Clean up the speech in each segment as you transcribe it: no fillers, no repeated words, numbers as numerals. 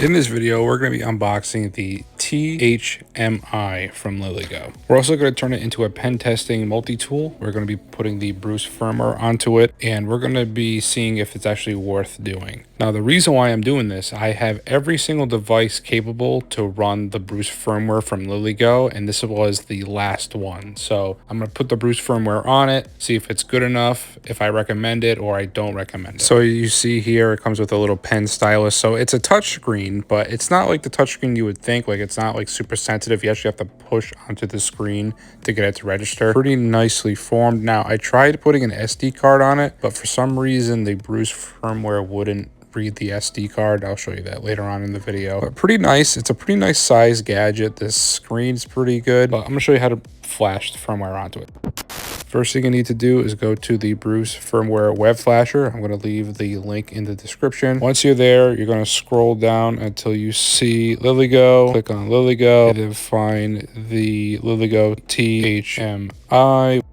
In this video, we're going to be unboxing the T HMI from LilyGo. We're also going to turn it into a pen testing multi-tool. We're going to be putting the Bruce firmware onto it, and we're going to be seeing if it's actually worth doing. Now, the reason why I'm doing this, I have every single device capable to run the Bruce firmware from LilyGo, and this was the last one. So I'm going to put the Bruce firmware on it, see if it's good enough, if I recommend it or I don't recommend it. So you see here, it comes with a little pen stylus. So it's a touch screen, but it's not like the touchscreen you would think. Like, it's not like super sensitive. You actually have to push onto the screen to get it to register. Pretty nicely formed. Now, I tried putting an SD card on it, but for some reason the Bruce firmware wouldn't read the SD card. I'll show you that later on in the video. But pretty nice. It's a pretty nice size gadget. This screen's pretty good, but I'm gonna show you how to flash the firmware onto it. First thing you need to do is go to the Bruce firmware web flasher. I'm going to leave the link in the description. Once you're there, you're going to scroll down until you see LilyGo. Click on LilyGo and then find the LilyGo T HMI.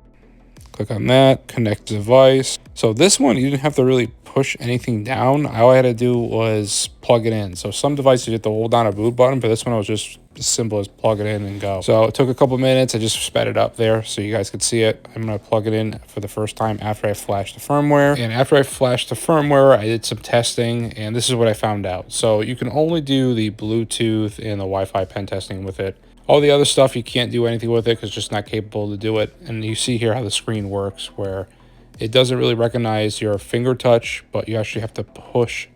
Click on that, connect device. So this one, you didn't have to really push anything down. All I had to do was plug it in. So some devices you have to hold down a boot button, but this one was just as simple as plug it in and go. So it took a couple minutes. I just sped it up there so you guys could see it. I'm going to plug it in for the first time after I flashed the firmware. And after I flashed the firmware, I did some testing, and this is what I found out. So you can only do the Bluetooth and the Wi-Fi pen testing with it. All the other stuff, you can't do anything with it because it's just not capable to do it. And you see here how the screen works, where it doesn't really recognize your finger touch, but you actually have to push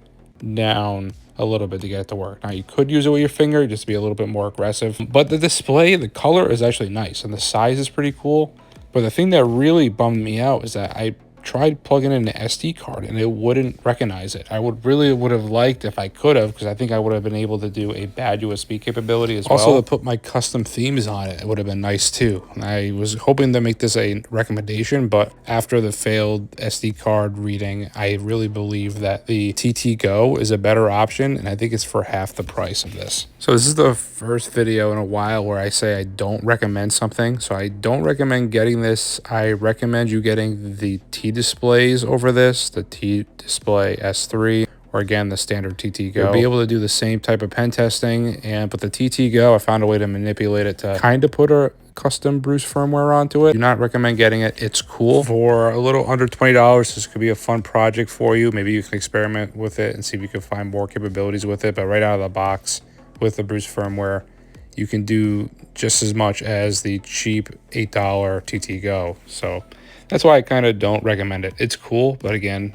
down a little bit to get it to work. Now, you could use it with your finger just to be a little bit more aggressive. But the display, the color is actually nice, and the size is pretty cool. But the thing that really bummed me out is that I tried plugging in an SD card and it wouldn't recognize it. I would have liked if I could have, because I think I would have been able to do a bad USB capability as well. Also, to put my custom themes on it, it would have been nice too. I was hoping to make this a recommendation, but after the failed SD card reading, I really believe that the TT Go is a better option, and I think it's for half the price of this. So this is the first video in a while where I say I don't recommend something. So I don't recommend getting this. I recommend you getting the T displays over this, the T Display S3, or again the standard TT Go. You'll be able to do the same type of pen testing, but the TT Go, I found a way to manipulate it to kind of put a custom Bruce firmware onto it. Do not recommend getting it. It's cool. For a little under $20, this could be a fun project for you. Maybe you can experiment with it and see if you can find more capabilities with it. But right out of the box with the Bruce firmware, you can do just as much as the cheap $8 TT Go. So that's why I kind of don't recommend it. It's cool, but again,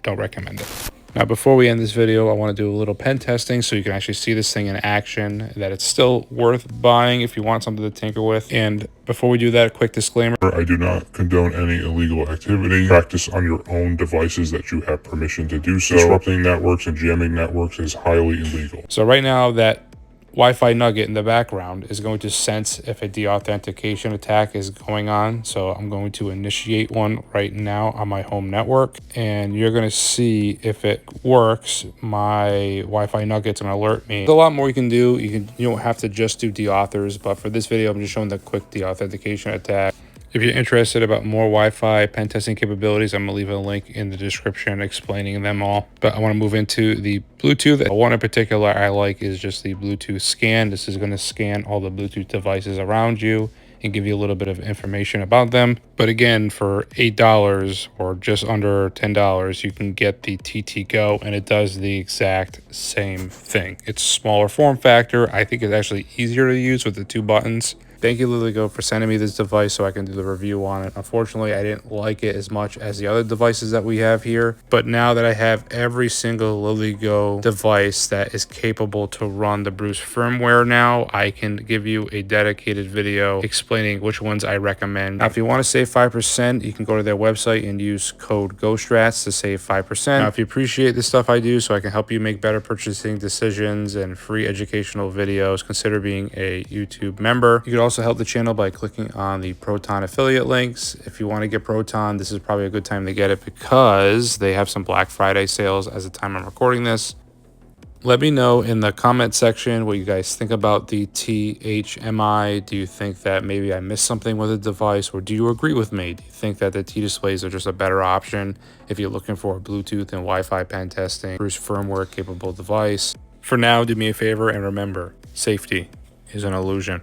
don't recommend it. Now, before we end this video, I want to do a little pen testing so you can actually see this thing in action, that it's still worth buying if you want something to tinker with. And before we do that, a quick disclaimer. I do not condone any illegal activity. Practice on your own devices that you have permission to do so. Disrupting networks and jamming networks is highly illegal. So right now, that Wi-Fi nugget in the background is going to sense if a deauthentication attack is going on. So I'm going to initiate one right now on my home network, and you're going to see if it works. My Wi-Fi nugget's going to alert me. There's a lot more you can do. You don't have to just do deauthors, but for this video, I'm just showing the quick deauthentication attack. If you're interested about more Wi-Fi pen testing capabilities, I'm going to leave a link in the description explaining them all. But I want to move into the Bluetooth. One in particular I like is just the Bluetooth scan. This is going to scan all the Bluetooth devices around you and give you a little bit of information about them. But again, for $8 or just under $10, you can get the TT Go, and it does the exact same thing. It's smaller form factor. I think it's actually easier to use with the 2 buttons. Thank you, LilyGo, for sending me this device so I can do the review on it. Unfortunately, I didn't like it as much as the other devices that we have here. But now that I have every single LilyGo device that is capable to run the Bruce firmware now, I can give you a dedicated video explaining which ones I recommend. Now, if you want to save 5%, you can go to their website and use code GhostStrats to save 5%. Now, if you appreciate the stuff I do so I can help you make better purchasing decisions and free educational videos, consider being a YouTube member. You can also help the channel by clicking on the Proton affiliate links. If you want to get Proton, this is probably a good time to get it because they have some Black Friday sales as the time I'm recording this. Let me know in the comment section what you guys think about the T HMI. Do you think that maybe I missed something with the device, or do you agree with me? Do you think that the T displays are just a better option if you're looking for a Bluetooth and Wi-Fi pen testing, Bruce firmware capable device? For now, do me a favor and remember, safety is an illusion.